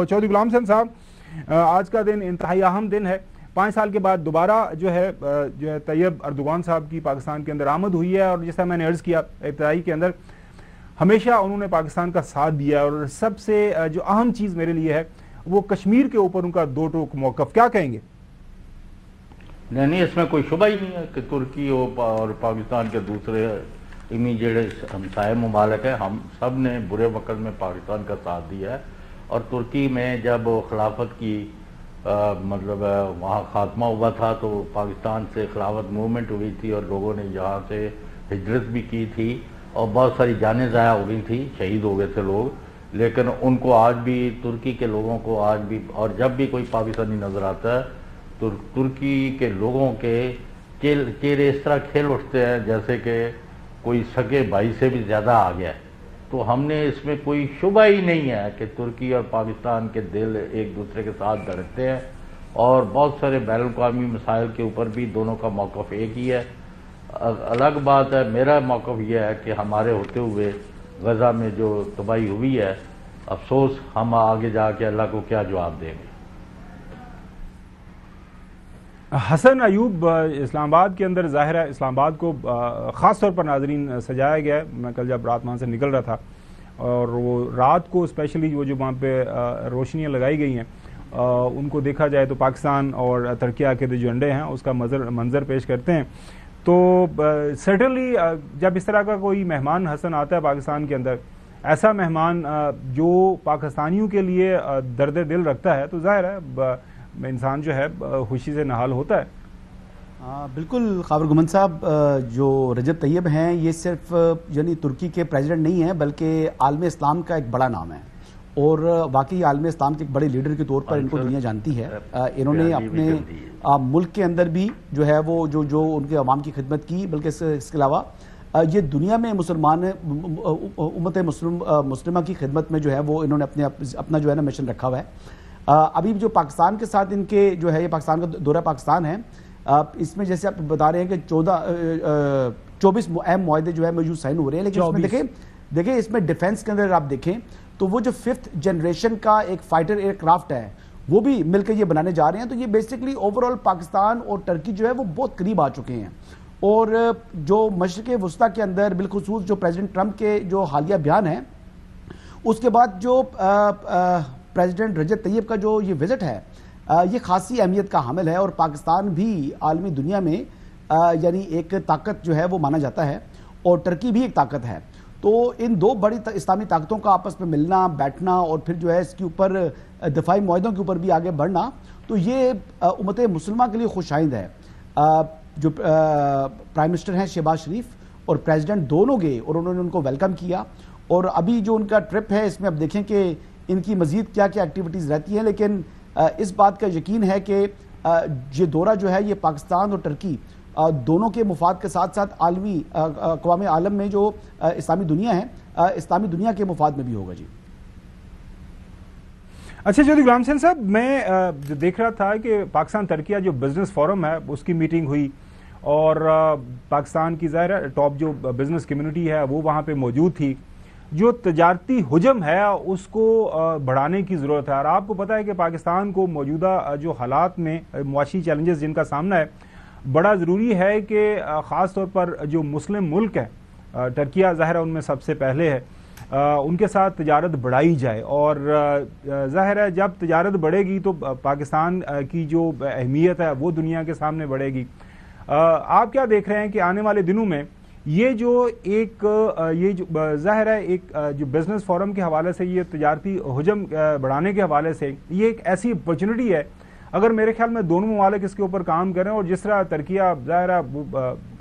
चौधरी गुलाम हसन साहब, आज का दिन इंतहाई अहम दिन है। 5 साल के बाद दोबारा जो है तैयब अर्दोगान साहब की पाकिस्तान के अंदर आमद हुई है, और जैसा मैंने अर्ज़ किया इब्तिदाई के अंदर, हमेशा उन्होंने पाकिस्तान का साथ दिया, और सबसे जो अहम चीज़ मेरे लिए है वो कश्मीर के ऊपर उनका दो टोक मौक़िफ़। क्या कहेंगे? नहीं, इसमें कोई शुबा ही नहीं है कि तुर्की और पाकिस्तान के दूसरे इमीडिएट हमसाये ममालिक है, हम सब ने बुरे वक्त में पाकिस्तान का साथ दिया है। और तुर्की में जब खिलाफत की मतलब वहाँ खात्मा हुआ था तो पाकिस्तान से खिलाफत मूवमेंट हुई थी और लोगों ने यहाँ से हिजरत भी की थी और बहुत सारी जानें ज़ाया हो गई थी, शहीद हो गए थे लोग। लेकिन उनको आज भी, तुर्की के लोगों को आज भी, और जब भी कोई पाकिस्तानी नज़र आता है तो तुर्की के लोगों के चेहरे इस तरह खेल उठते हैं जैसे कि कोई सगे भाई से भी ज़्यादा आ गया है। तो हमने इसमें कोई शुबा ही नहीं है कि तुर्की और पाकिस्तान के दिल एक दूसरे के साथ धड़कते हैं, और बहुत सारे बैनुल-अक़वामी मसाइल के ऊपर भी दोनों का मौक़िफ़ एक ही है। अलग बात है, मेरा मौक़िफ़ यह है कि हमारे होते हुए गज़ा में जो तबाही हुई है, अफसोस हम आगे जाके अल्लाह को क्या जवाब देंगे। हसन अयूब, इस्लामाबाद के अंदर ज़ाहिर है इस्लामाबाद को ख़ास तौर पर नाज़रीन सजाया गया है। मैं कल जब रात वहाँ से निकल रहा था और वो रात को स्पेशली वो जो वहाँ पे रोशनियाँ लगाई गई हैं उनको देखा जाए तो पाकिस्तान और तुर्की के जो झंडे हैं उसका मंजर पेश करते हैं। तो सर्टनली जब इस तरह का कोई मेहमान हसन आता है पाकिस्तान के अंदर, ऐसा मेहमान जो पाकिस्तानियों के लिए दर्द दिल रखता है, तो ज़ाहिर है इंसान जो है खुशी से नहाल होता है। बिल्कुल ख़ाबर गुमन साहब, जो रजब तैयब हैं ये सिर्फ यानी तुर्की के प्रेसिडेंट नहीं हैं बल्कि आलम इस्लाम का एक बड़ा नाम है, और वाकई आलम इस्लाम के एक बड़े लीडर के तौर पर इनको दुनिया जानती है। इन्होंने अपने मुल्क के अंदर भी जो है वो जो उनके अवाम की खिदमत की, बल्कि इसके अलावा ये दुनिया में मुसलमान उम्मत मुस्लिमा की खिदमत में जो है वो इन्होंने अपना जो है ना मिशन रखा हुआ है। अभी जो पाकिस्तान के साथ इनके जो है ये पाकिस्तान का दौरा पाकिस्तान है, इसमें जैसे आप बता रहे हैं कि 24 अहम मुआहदे जो है मौजूद साइन हो रहे हैं, लेकिन इसमें देखें इसमें डिफेंस के अंदर आप देखें तो वो जो 5th जनरेशन का एक फाइटर एयरक्राफ्ट है वो भी मिलकर ये बनाने जा रहे हैं। तो ये बेसिकली ओवरऑल पाकिस्तान और तुर्की जो है वो बहुत करीब आ चुके हैं, और जो मशरिक़ वुस्ता के अंदर बिलखुसूस जो प्रेसिडेंट ट्रंप के जो हालिया बयान है, उसके बाद जो प्रेसिडेंट रजब तैयब का जो ये विजिट है ये खासी अहमियत का हामिल है, और पाकिस्तान भी आलमी दुनिया में यानी एक ताकत जो है वो माना जाता है, और तुर्की भी एक ताकत है। तो इन दो बड़ी इस्लामी ताकतों का आपस में मिलना बैठना और फिर जो है इसके ऊपर दिफाई मुआहदों के ऊपर भी आगे बढ़ना, तो ये उम्मत मुस्लिमा के लिए खुशाइंद है। जो प्राइम मिनिस्टर हैं शहबाज शरीफ और प्रेसिडेंट दोनों गए और उन्होंने उनको वेलकम किया, और अभी जो उनका ट्रिप है इसमें अब देखें कि इनकी मजीद क्या क्या एक्टिविटीज़ रहती हैं, लेकिन इस बात का यकीन है कि ये दौरा जो है ये पाकिस्तान और तुर्की दोनों के मुफाद के साथ साथ आलमी अक़वाम आलम में जो इस्लामी दुनिया है, इस्लामी दुनिया के मुफाद में भी होगा। जी अच्छा चौधरी गुलाम हसन साहब, मैं जो देख रहा था कि पाकिस्तान तुर्की जो बिजनेस फोरम है उसकी मीटिंग हुई, और पाकिस्तान की ज़ाहिर टॉप जो बिजनेस कम्युनिटी है वो वहाँ पे मौजूद थी। जो तजारती हुजम है उसको बढ़ाने की ज़रूरत है, और आपको पता है कि पाकिस्तान को मौजूदा जो हालात में मुआशी चैलेंजेस जिनका सामना है, बड़ा ज़रूरी है कि ख़ास तौर पर जो मुस्लिम मुल्क है, तुर्की ज़ाहिर उनमें सबसे पहले है, उनके साथ तजारत बढ़ाई जाए। और ज़ाहिर है जब तजारत बढ़ेगी तो पाकिस्तान की जो अहमियत है वो दुनिया के सामने बढ़ेगी। आप क्या देख रहे हैं कि आने वाले दिनों में ये जो ज़ाहिर है एक जो बिजनेस फोरम के हवाले से, ये तजारती हुजम बढ़ाने के हवाले से ये एक ऐसी अपॉर्चुनिटी है, अगर मेरे ख्याल में दोनों ममालिक इसके ऊपर काम करें, और जिस तरह तुर्की ज़ाहिर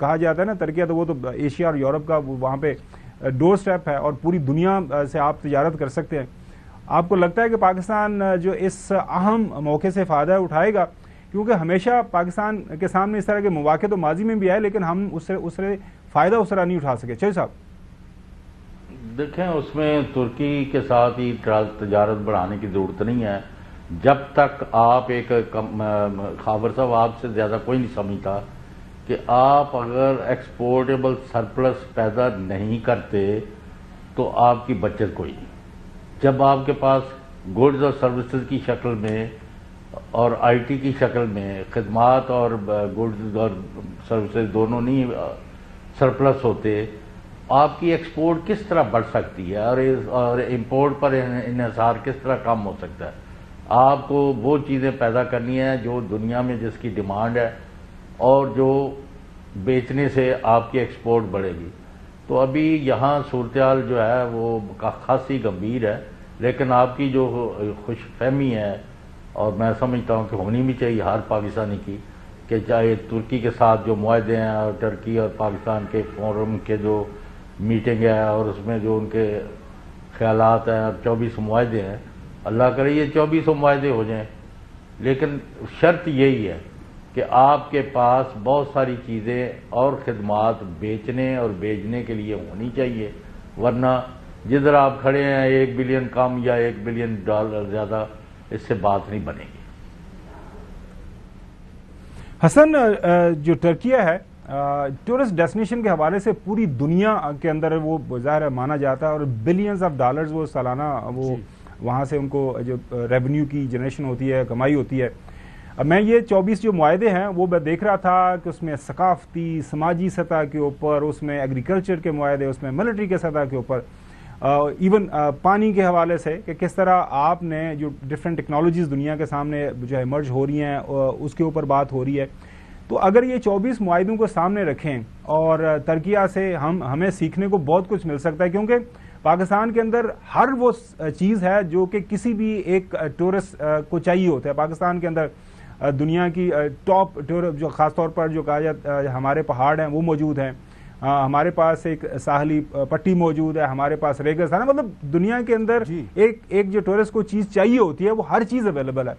कहा जाता है ना, तुर्की तो वो तो एशिया और यूरोप का वहाँ पे डोर स्टेप है और पूरी दुनिया से आप तजारत कर सकते हैं। आपको लगता है कि पाकिस्तान जो इस अहम मौके से फ़ायदा उठाएगा? क्योंकि हमेशा पाकिस्तान के सामने इस तरह के मौके तो माजी में भी आए, लेकिन हम उससे फ़ायदा उस तरह नहीं उठा सके। चौधरी साहब देखें, उसमें तुर्की के साथ ही तजारत बढ़ाने की ज़रूरत नहीं है जब तक आप एक खाबर साहब आपसे ज़्यादा कोई नहीं समझता कि आप अगर एक्सपोर्टेबल सरप्लस पैदा नहीं करते तो आपकी बचत कोई नहीं। जब आपके पास گڈز اور سروسز کی شکل میں اور آئی ٹی کی شکل میں خدمات اور گڈز اور سروسز دونوں نہیں سرپلس ہوتے، آپ کی ایکسپورٹ کس طرح بڑھ سکتی ہے اور امپورٹ پر انحصار کس طرح کم ہو سکتا ہے؟ آپ کو وہ چیزیں پیدا کرنی ہے جو دنیا میں جس کی ڈیمانڈ ہے اور جو بیچنے سے آپ کی ایکسپورٹ بڑھے گی۔ تو ابھی یہاں صورتحال جو ہے وہ خاصی گمبھیر ہے، لیکن آپ کی جو خوش فہمی ہے اور میں سمجھتا ہوں کہ ہونی بھی چاہیے ہر پاکستانی کی، کہ چاہے ترکی کے ساتھ جو معاہدے ہیں اور ٹرکی اور پاکستان کے فورم کے جو میٹنگ ہے اور اس میں جو ان کے خیالات ہیں، 24 معاہدے ہیں، اللہ کرے یہ 24 معاہدے ہو جائیں، لیکن شرط یہی ہے کہ آپ کے پاس بہت ساری چیزیں اور خدمات بیچنے اور بیچنے کے لیے ہونی چاہیے، ورنہ جدھر آپ کھڑے ہیں 1 بلین کم یا 1 بلین ڈالر زیادہ، اس سے بات نہیں بنے گی۔ حسن، جو ٹرکیہ ہے ٹورسٹ ڈیسٹینیشن کے حوالے سے پوری دنیا کے اندر وہ ظاہر مانا جاتا ہے، اور بلینز آف ڈالرز وہ سالانہ وہ وہاں سے ان کو جو ریونیو کی جنریشن ہوتی ہے، کمائی ہوتی ہے۔ اب میں یہ 24 جو معاہدے ہیں وہ میں دیکھ رہا تھا کہ اس میں ثقافتی سماجی سطح کے اوپر، اس میں ایگریکلچر کے معاہدے، اس میں ملٹری کے سطح کے اوپر، ایون پانی کے حوالے سے کہ کس طرح آپ نے جو ڈفرینٹ ٹیکنالوجیز دنیا کے سامنے جو ہے ایمرج ہو رہی ہیں اس کے اوپر بات ہو رہی ہے۔ تو اگر یہ 24 معاہدوں کو سامنے رکھیں اور ترکیہ سے ہمیں سیکھنے کو بہت کچھ مل سکتا ہے، کیونکہ پاکستان کے اندر ہر وہ چیز ہے جو کہ کسی بھی ایک ٹورسٹ کو چاہیے ہوتا ہے۔ پاکستان کے اندر دنیا کی ٹاپ ٹور جو خاص طور پر جو کہا جاتا ہے ہمارے پہاڑ ہیں وہ موجود ہیں، ہمارے پاس ایک ساحلی پٹی موجود ہے، ہمارے پاس ریگستان ہے، مطلب دنیا کے اندر ایک جو ٹورسٹ کو چیز چاہیے ہوتی ہے وہ ہر چیز اویلیبل ہے۔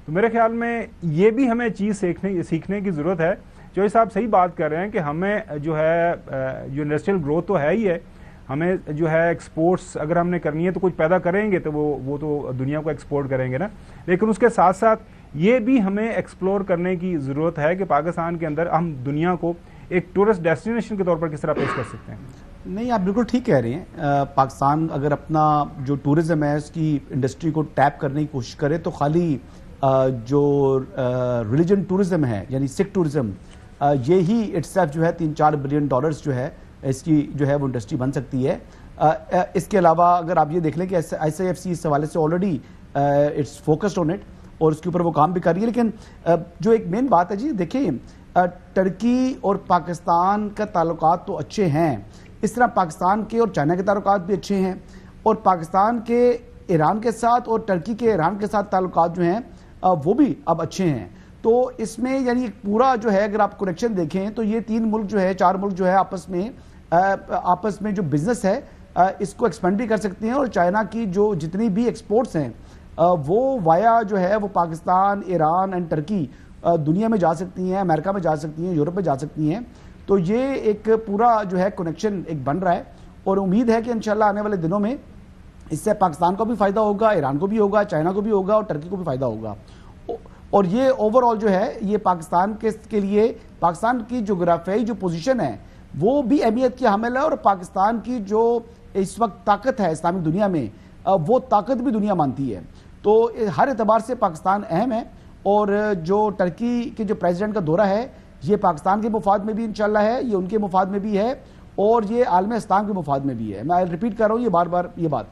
تو میرے خیال میں یہ بھی ہمیں چیز سیکھنے کی ضرورت ہے۔ جو صاحب صحیح بات کر رہے ہیں کہ ہمیں جو ہے جو انڈسٹریل گروتھ تو ہے ہی ہے، ہمیں جو ہے ایکسپورٹس اگر ہم نے کرنی ہے تو کچھ پیدا کریں گے تو وہ تو دنیا کو ایکسپورٹ کریں گے نا، لیکن اس کے ساتھ ساتھ یہ بھی ہمیں ایکسپلور کرنے کی ضرورت ہے کہ پاکستان کے اندر ہم دنیا کو ایک ٹورسٹ ڈیسٹینیشن کے طور پر کس طرح پیش کر سکتے ہیں۔ نہیں، آپ بالکل ٹھیک کہہ رہے ہیں۔ پاکستان اگر اپنا جو ٹورزم ہے اس کی انڈسٹری کو ٹیپ کرنے کی کوشش کرے تو خالی جو ریلیجن ٹورزم ہے یعنی سکھ ٹورزم، یہی اٹ سیلف جو ہے 3-4 بلین ڈالرز جو ہے اس کی جو ہے وہ انڈسٹری بن سکتی ہے۔ اس کے علاوہ اگر آپ یہ دیکھ لیں کہ ICFC اس حوالے سے already it's focused on it اور اس کے اوپر وہ کام بھی کر رہی ہے۔ لیکن جو ایک مین بات ہے جی، دیکھیں ٹرکی اور پاکستان کا تعلقات تو اچھے ہیں، اس طرح پاکستان کے اور چائنا کے تعلقات بھی اچھے ہیں، اور پاکستان کے ایران کے ساتھ اور ٹرکی کے ایران کے ساتھ تعلقات جو ہیں وہ بھی اب اچھے ہیں۔ تو اس میں یعنی پورا جو ہے اگر آپ کنیکشن دیکھیں تو یہ 3 ملک جو ہے 4 ملک جو ہے آپس میں جو بزنس ہے اس کو ایکسپینڈ بھی کر سکتے ہیں، اور چائنا کی جو جتنی بھی ایکسپورٹس ہیں وہ وایا جو ہے وہ پاکستان، ایران اینڈ ٹرکی دنیا میں جا سکتی ہیں، امریکہ میں جا سکتی ہیں، یورپ میں جا سکتی ہیں۔ تو یہ ایک پورا جو ہے کنیکشن ایک بن رہا ہے، اور امید ہے کہ انشاءاللہ آنے والے دنوں میں اس سے پاکستان کو بھی فائدہ ہوگا، ایران کو بھی ہوگا، چائنا کو بھی ہوگا اور ٹرکی کو بھی فائدہ ہوگا۔ اور یہ اوور آل جو ہے یہ پاکستان کے لیے پاکستان کی جغرافیائی جو پوزیشن ہے وہ بھی اہمیت کی حامل ہے، اور پاکستان کی جو اس وقت طاقت ہے اسلامی دنیا میں وہ طاقت بھی دنیا مانتی ہے۔ تو ہر اعتبار سے پاکستان اہم ہے، اور جو ٹرکی کے جو پریزیڈنٹ کا دورہ ہے یہ پاکستان کے مفاد میں بھی انشاءاللہ ہے، یہ ان کے مفاد میں بھی ہے، اور یہ عالم اسلام کے مفاد میں بھی ہے۔ میں ریپیٹ کر رہا ہوں یہ بار بار یہ بات۔